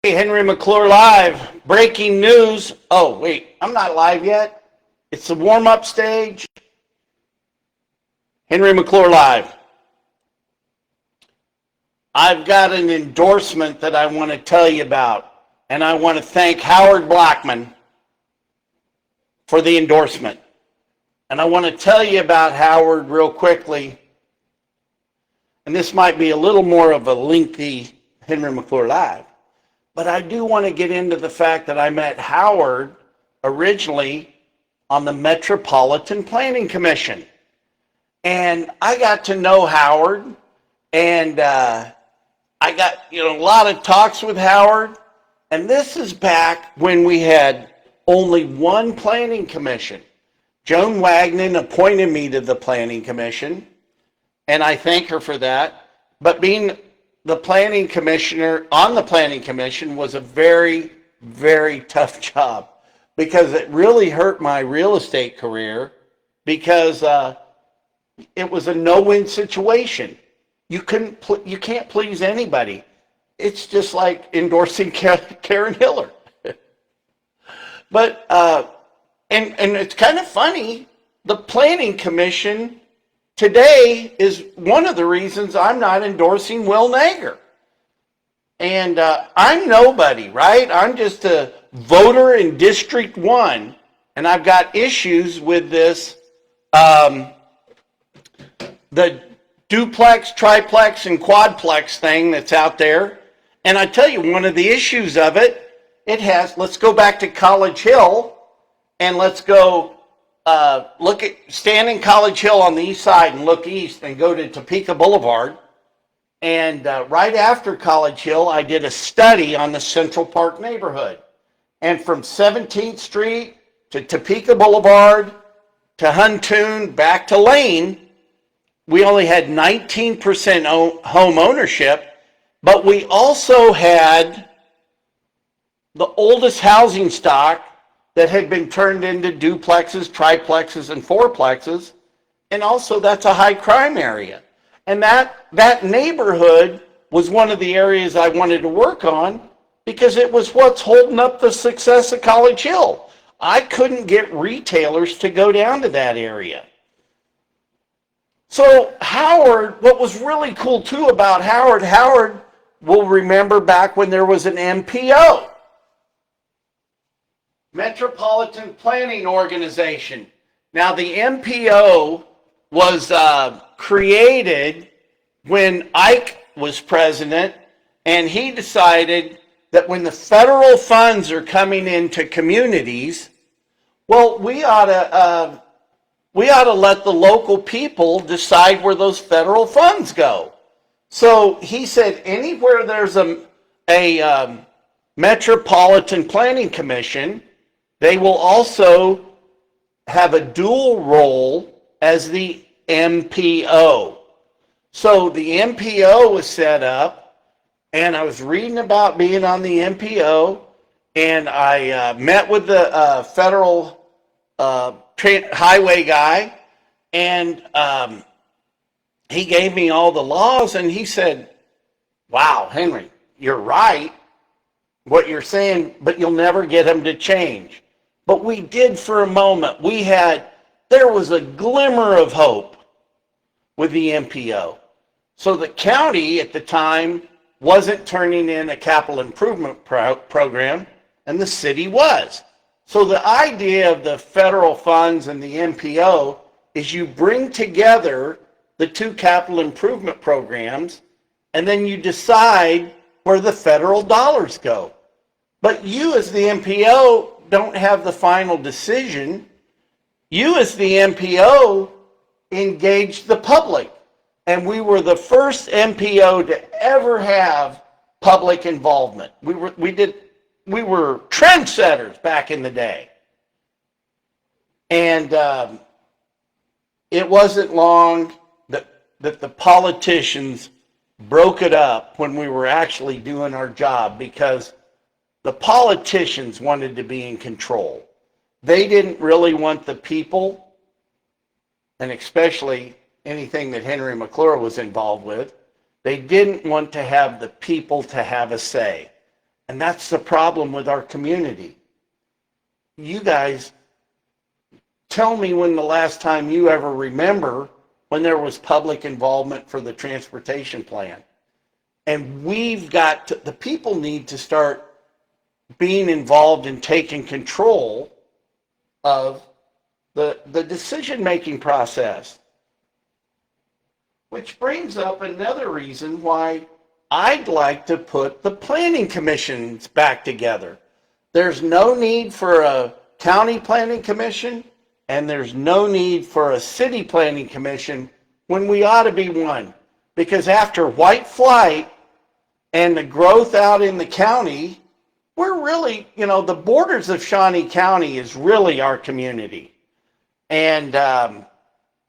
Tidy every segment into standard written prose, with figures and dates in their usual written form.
Hey, Henry McClure live. Breaking news. Oh, wait, I'm not live yet. It's the warm-up stage. Henry McClure live. I've got an endorsement that I want to tell you about, and I want to thank Howard Blackman for the endorsement. And I want to tell you about Howard real quickly. And this might be a little more of a lengthy Henry McClure live. But I do want to get into the fact that I met Howard originally on the Metropolitan Planning Commission. And I got to know Howard, and I got a lot of talks with Howard. And this is back when we had only one planning commission. Joan Wagner appointed me to the planning commission, and I thank her for that. But being the planning commissioner on the planning commission was a very, very tough job because it really hurt my real estate career because it was a no-win situation. You can't please anybody. It's just like endorsing Karen Hiller. But and it's kind of funny. The planning commission today is one of the reasons I'm not endorsing Will Nager. And I'm nobody, right? I'm just a voter in District 1. And I've got issues with this, the duplex, triplex, and quadplex thing that's out there. And I tell you, one of the issues of it, let's go back to College Hill, and let's go stand in College Hill on the east side and look east and go to Topeka Boulevard. And right after College Hill, I did a study on the Central Park neighborhood. And from 17th Street to Topeka Boulevard to Huntoon back to Lane, we only had 19% home ownership, but we also had the oldest housing stock that had been turned into duplexes, triplexes, and fourplexes, and also that's a high crime area. And that neighborhood was one of the areas I wanted to work on because it was what's holding up the success of College Hill. I couldn't get retailers to go down to that area. So Howard, what was really cool too about Howard will remember back when there was an MPO. Metropolitan Planning Organization. Now the MPO was created when Ike was president, and he decided that when the federal funds are coming into communities, well, we ought to let the local people decide where those federal funds go. So he said anywhere there's a Metropolitan Planning Commission, they will also have a dual role as the MPO. So the MPO was set up, and I was reading about being on the MPO, and I met with the federal highway guy, and he gave me all the laws, and he said, wow, Henry, you're right, what you're saying, but you'll never get them to change. But we did for a moment. There was a glimmer of hope with the MPO. So the county at the time wasn't turning in a capital improvement program, and the city was. So the idea of the federal funds and the MPO is you bring together the two capital improvement programs, and then you decide where the federal dollars go. But you as the MPO don't have the final decision. You as the MPO engaged the public. And we were the first MPO to ever have public involvement. We were trendsetters back in the day. And it wasn't long that the politicians broke it up when we were actually doing our job, because the politicians wanted to be in control. They didn't really want the people, and especially anything that Henry McClure was involved with, they didn't want to have the people to have a say. And that's the problem with our community. You guys, tell me when the last time you ever remember when there was public involvement for the transportation plan. And the people need to start being involved in taking control of the decision-making process. Which brings up another reason why I'd like to put the planning commissions back together. There's no need for a county planning commission, and there's no need for a city planning commission when we ought to be one. Because after white flight and the growth out in the county, we're really, the borders of Shawnee County is really our community. And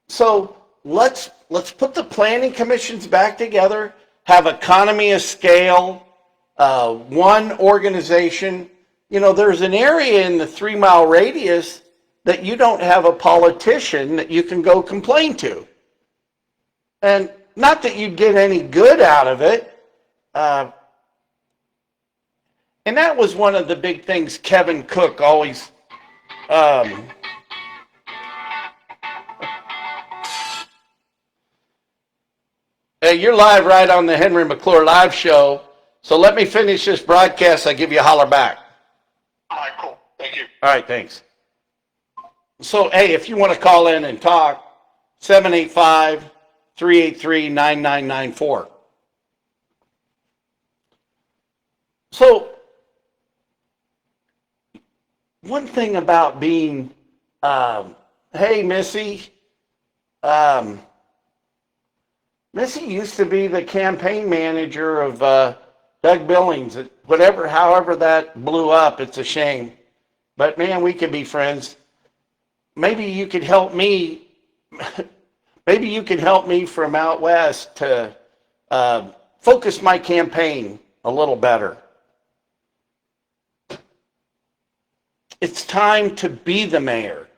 so let's put the planning commissions back together, have economy of scale, one organization. There's an area in the 3-mile radius that you don't have a politician that you can go complain to. And not that you'd get any good out of it. And that was one of the big things Kevin Cook always Hey, you're live right on the Henry McClure live show. So let me finish this broadcast. I'll give you a holler back. All right, cool. Thank you. All right, thanks. So, hey, if you want to call in and talk, 785-383-9994. So, one thing about being, hey, Missy, Missy used to be the campaign manager of Doug Billings. However that blew up, it's a shame. But man, we could be friends. Maybe you could help me. Maybe you could help me from out west to focus my campaign a little better. It's time to be the mayor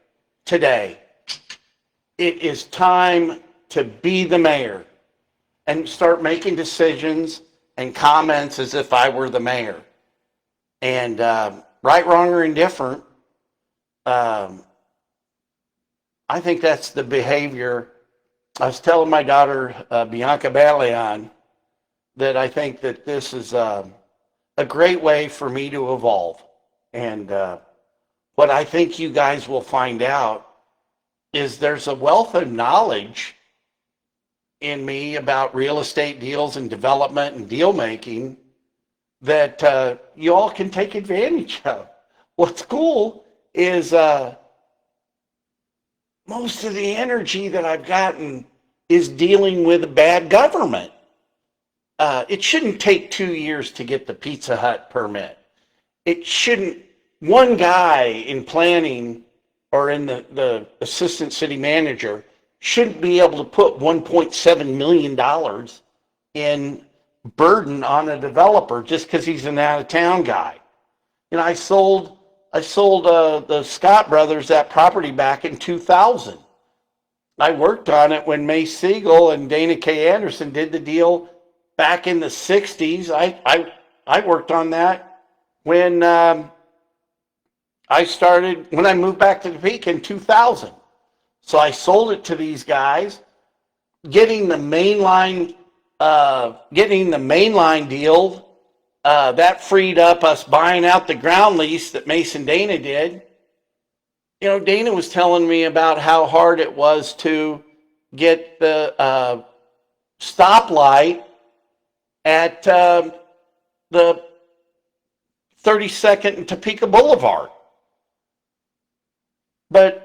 today. It is time to be the mayor and start making decisions and comments as if I were the mayor. And right, wrong, or indifferent, I think that's the behavior. I was telling my daughter, Bianca Balian, that I think that this is a great way for me to evolve. And what I think you guys will find out is there's a wealth of knowledge in me about real estate deals and development and deal making that you all can take advantage of. What's cool is most of the energy that I've gotten is dealing with bad government. It shouldn't take 2 years to get the Pizza Hut permit. It shouldn't. One guy in planning or in the assistant city manager shouldn't be able to put $1.7 million in burden on a developer just because he's an out-of-town guy. I sold the Scott brothers that property back in 2000. I worked on it when May Siegel and Dana K. Anderson did the deal back in the 60s. I worked on that when I moved back to Topeka in 2000. So I sold it to these guys, getting the mainline deal. That freed up us buying out the ground lease that Mason Dana did. Dana was telling me about how hard it was to get the stoplight at the 32nd and Topeka Boulevard. But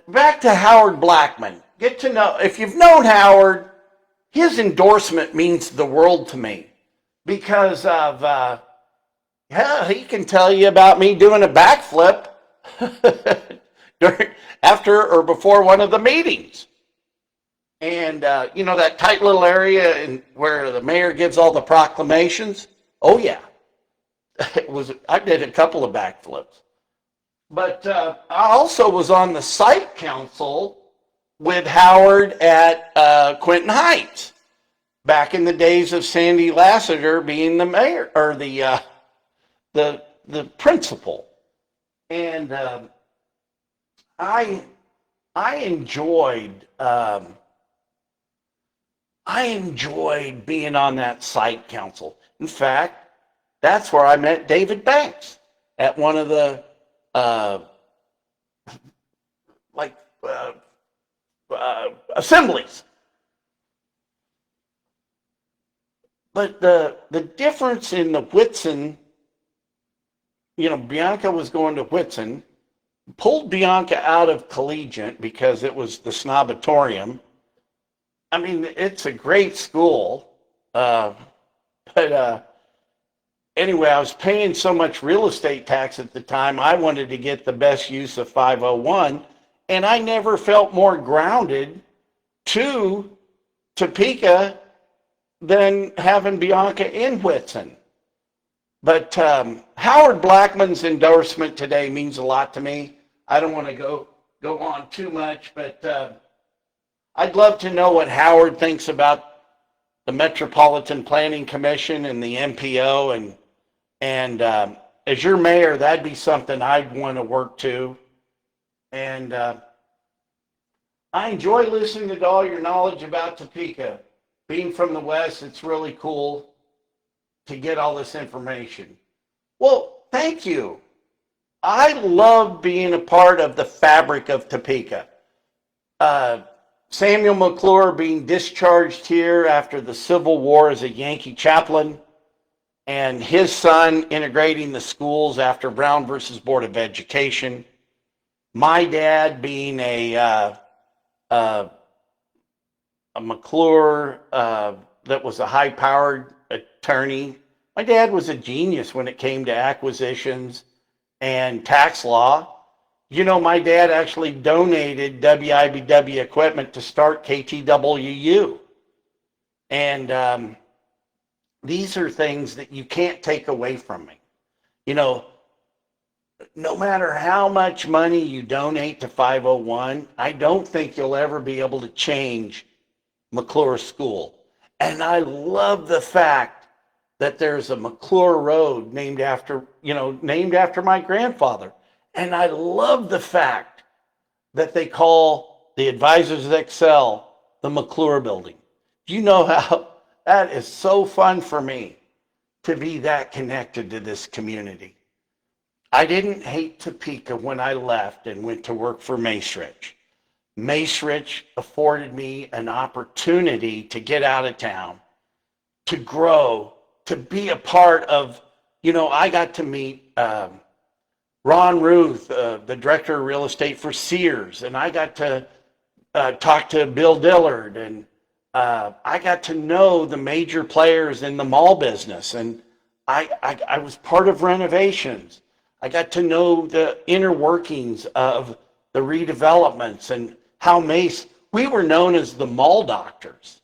back to Howard Blackman. Get to know, if you've known Howard, his endorsement means the world to me because of, he can tell you about me doing a backflip after or before one of the meetings. And, that tight little area where the mayor gives all the proclamations. Oh, yeah. I did a couple of backflips. But I also was on the site council with Howard at Quinton Heights back in the days of Sandy Lassiter being the mayor or the the principal. And I I enjoyed I enjoyed being on that site council. In fact, that's where I met David Banks at one of the uh, like assemblies. But the difference in the Whitson, Bianca was going to Whitson, pulled Bianca out of collegiate because it was the snobatorium. I mean, it's a great school, but anyway, I was paying so much real estate tax at the time. I wanted to get the best use of 501, and I never felt more grounded to Topeka than having Bianca in Whitson. But Howard Blackman's endorsement today means a lot to me. I don't want to go on too much, but I'd love to know what Howard thinks about the Metropolitan Planning Commission and the MPO, and as your mayor, that'd be something I'd want to work to. And I enjoy listening to all your knowledge about Topeka. Being from the West, it's really cool to get all this information. Well, thank you. I love being a part of the fabric of Topeka. Samuel McClure being discharged here after the Civil War as a Yankee chaplain, and his son integrating the schools after Brown versus Board of Education. My dad being a McClure that was a high-powered attorney. My dad was a genius when it came to acquisitions and tax law. My dad actually donated WIBW equipment to start KTWU. And these are things that you can't take away from me. No matter how much money you donate to 501, I don't think you'll ever be able to change McClure School. And I love the fact that there's a McClure Road named after my grandfather. And I love the fact that they call the Advisors that Excel the McClure Building. Do you know how that is so fun for me to be that connected to this community? I didn't hate Topeka when I left and went to work for Macerich. Macerich afforded me an opportunity to get out of town, to grow, to be a part of, I got to meet Ron Ruth, the director of real estate for Sears, and I got to talk to Bill Dillard, and I got to know the major players in the mall business, and I was part of renovations. I got to know the inner workings of the redevelopments and how we were known as the mall doctors.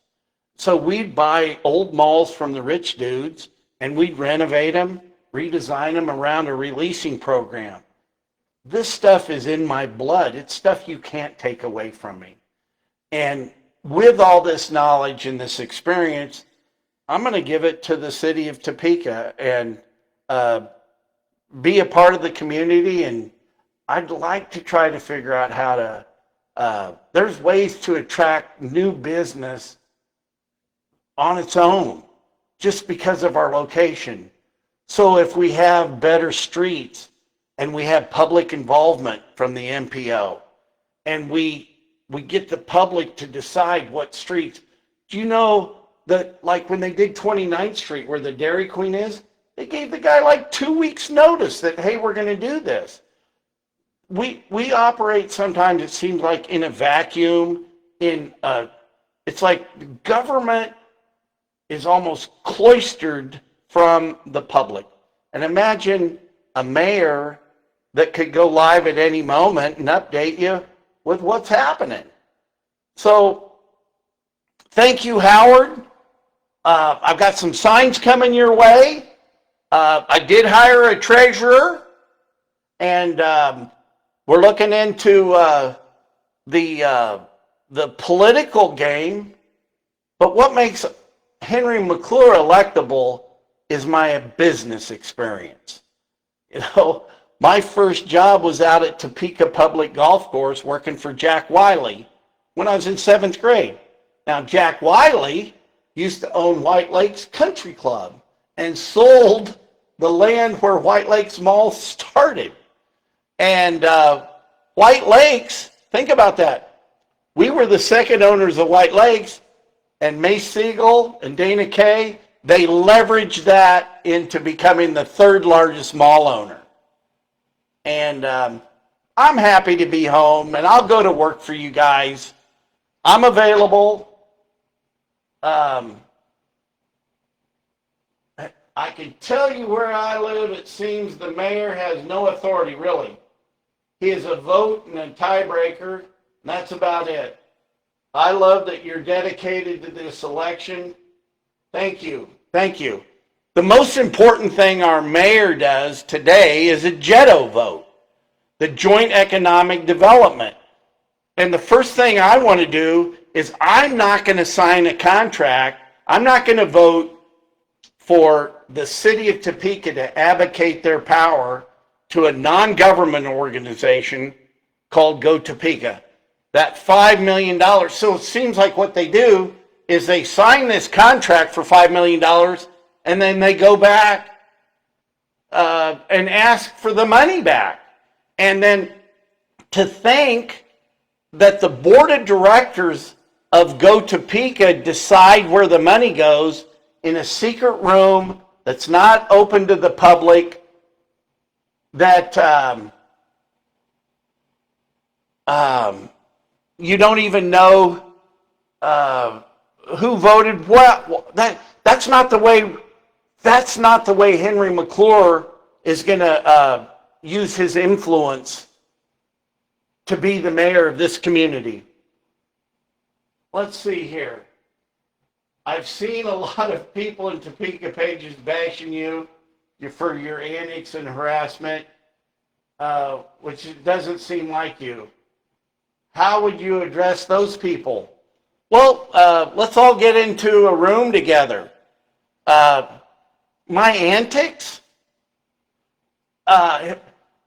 So we'd buy old malls from the rich dudes and we'd renovate them, redesign them around a releasing program. This stuff is in my blood. It's stuff you can't take away from me. And with all this knowledge and this experience, I'm going to give it to the city of Topeka and be a part of the community. And I'd like to try to figure out how to, there's ways to attract new business on its own just because of our location. So if we have better streets and we have public involvement from the MPO and we get the public to decide what streets, do you know that like when they did 29th Street where the Dairy Queen is, they gave the guy like 2 weeks notice that, hey, we're going to do this. We operate sometimes, it seems like in a vacuum, it's like government is almost cloistered from the public. And imagine a mayor that could go live at any moment and update you with what's happening. So thank you, Howard. I've got some signs coming your way. I did hire a treasurer, and we're looking into the political game. But what makes Henry McClure electable is my business experience. You know, my first job was out at Topeka Public Golf Course working for Jack Wiley when I was in 7th grade. Now, Jack Wiley used to own White Lakes Country Club and sold the land where White Lakes Mall started. And White Lakes, think about that. We were the second owners of White Lakes, and Mace Siegel and Dana Kay, they leveraged that into becoming the third largest mall owner. And I'm happy to be home, and I'll go to work for you guys. I'm available. I can tell you where I live. It seems the mayor has no authority, really. He is a vote and a tiebreaker, and that's about it. I love that you're dedicated to this election. Thank you. Thank you. The most important thing our mayor does today is a JEDO vote, the Joint Economic Development. And the first thing I want to do is I'm not going to sign a contract. I'm not going to vote for the city of Topeka to abdicate their power to a non-government organization called Go Topeka. That $5 million. So it seems like what they do is they sign this contract for $5 million and then they go back and ask for the money back. And then to think that the board of directors of Go Topeka decide where the money goes in a secret room that's not open to the public, that you don't even know who voted what. That's not the way. That's not the way Henry McClure is going to use his influence to be the mayor of this community. Let's see here. I've seen a lot of people in Topeka pages bashing you for your antics and harassment, which doesn't seem like you. How would you address those people? Well, let's all get into a room together. My antics? I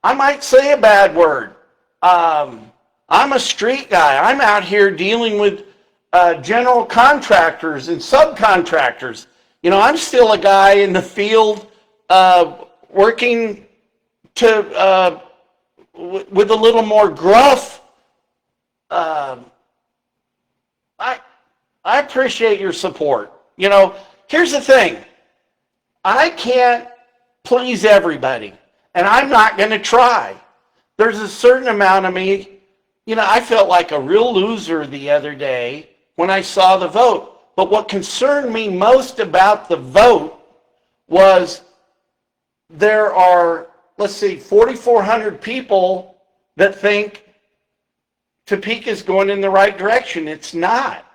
might say a bad word. I'm a street guy. I'm out here dealing with general contractors and subcontractors. You know, I'm still a guy in the field working to with a little more gruff. I appreciate your support. You know, here's the thing. I can't please everybody, and I'm not going to try. There's a certain amount of me, you know, I felt like a real loser the other day when I saw the vote. But what concerned me most about the vote was there are, let's see, 4,400 people that think Topeka's going in the right direction. It's not.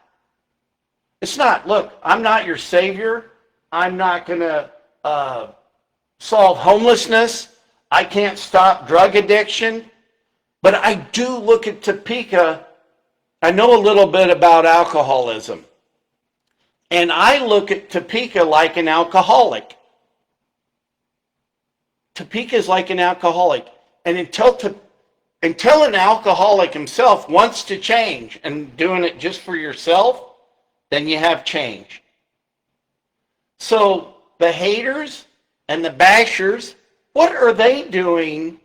It's not. Look, I'm not your savior. I'm not going to solve homelessness. I can't stop drug addiction. But I do look at Topeka. I know a little bit about alcoholism. And I look at Topeka like an alcoholic. Topeka is like an alcoholic. And until an alcoholic himself wants to change and doing it just for yourself, then you have change. So the haters and the bashers, what are they doing?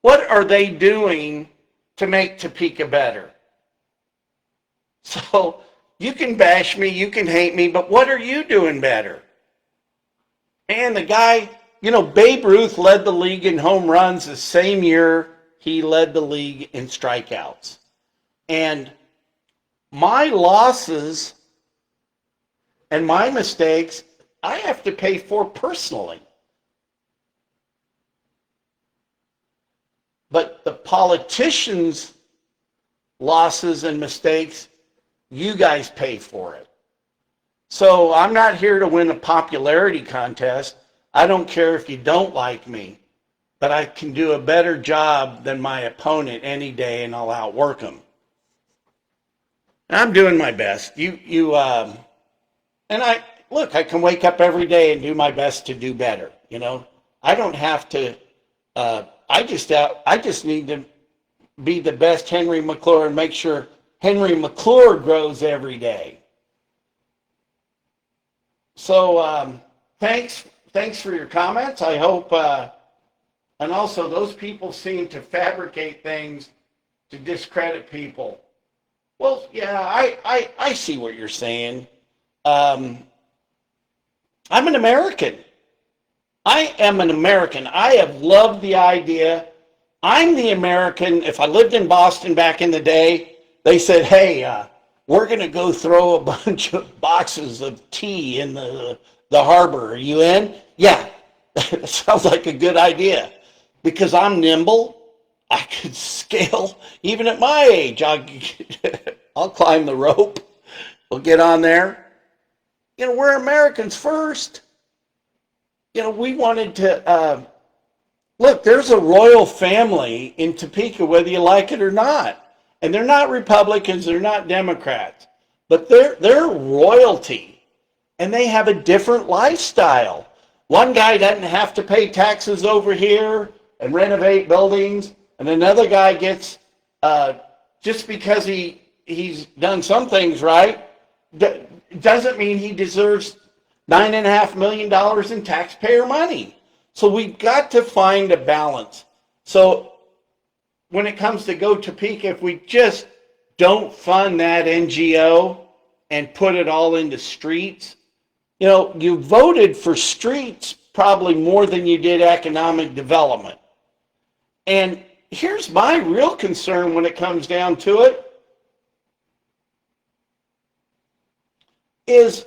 What are they doing to make Topeka better? So you can bash me, you can hate me, but what are you doing better? And the guy, you know, Babe Ruth led the league in home runs the same year he led the league in strikeouts. And my losses and my mistakes, I have to pay for personally. But the politicians' losses and mistakes, you guys pay for it. So I'm not here to win a popularity contest. I don't care if you don't like me, but I can do a better job than my opponent any day, and I'll outwork him. And I'm doing my best. And I can wake up every day and do my best to do better. You know, I don't have to I just need to be the best Henry McClure and make sure Henry McClure grows every day. So thanks for your comments. I hope, and also those people seem to fabricate things to discredit people. Well, yeah, I see what you're saying. I'm an American. I am an American. I have loved the idea. I'm the American. If I lived in Boston back in the day, they said, hey, we're going to go throw a bunch of boxes of tea in the harbor. Are you in? Yeah, that sounds like a good idea. Because I'm nimble, I could scale. Even at my age, I'll climb the rope. We'll get on there. You know, we're Americans first. You know, we wanted to, look, there's a royal family in Topeka, whether you like it or not. And they're not Republicans, they're not Democrats, but they're royalty. And they have a different lifestyle. One guy doesn't have to pay taxes over here and renovate buildings, and another guy gets, just because he's done some things right, doesn't mean he deserves $9.5 million in taxpayer money. So we've got to find a balance. So when it comes to Go Topeka, if we just don't fund that NGO and put it all into streets, you know, you voted for streets probably more than you did economic development. And here's my real concern when it comes down to it, is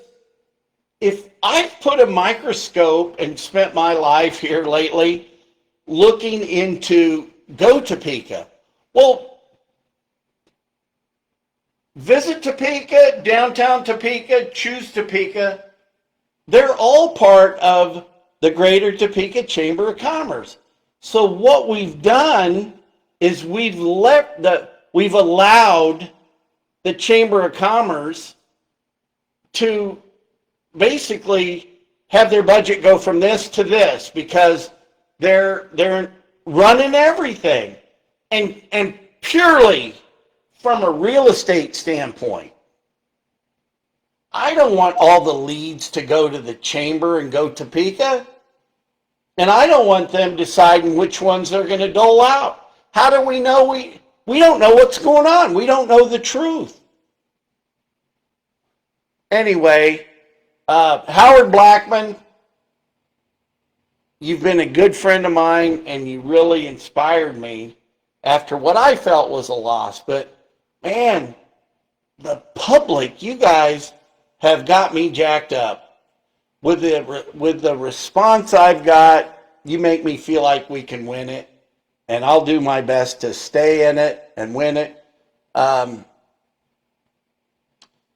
if I've put a microscope and spent my life here lately looking into Go Topeka, well, visit Topeka, downtown Topeka, choose Topeka, they're all part of the Greater Topeka Chamber of Commerce. So what we've done is we've allowed the Chamber of Commerce to basically have their budget go from this to this because they're running everything, and purely from a real estate standpoint. I don't want all the leads to go to the chamber and Go Topeka, and I don't want them deciding which ones they're going to dole out. How do we know? We don't know what's going on. We don't know the truth. Anyway, Howard Blackman, you've been a good friend of mine, and you really inspired me after what I felt was a loss. But, man, the public, you guys have got me jacked up. With the response I've got, you make me feel like we can win it, and I'll do my best to stay in it and win it.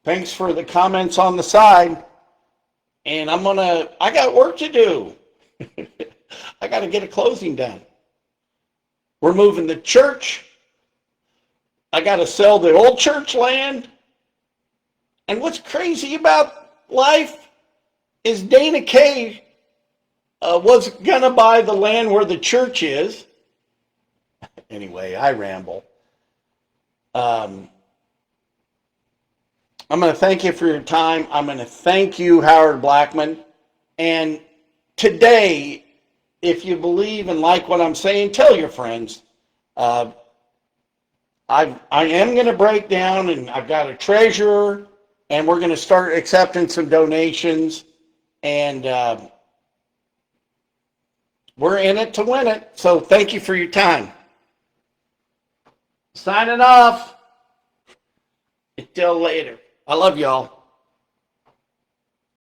Thanks for the comments on the side, and I got work to do. I got to get a closing done. We're moving the church. I got to sell the old church land. And what's crazy about life is Dana Kay was going to buy the land where the church is. Anyway, I ramble. I'm going to thank you for your time. I'm going to thank you, Howard Blackman. And today, if you believe and like what I'm saying, tell your friends. I am going to break down, and I've got a treasurer, and we're going to start accepting some donations, and we're in it to win it. So thank you for your time. Signing off. Until later. I love y'all.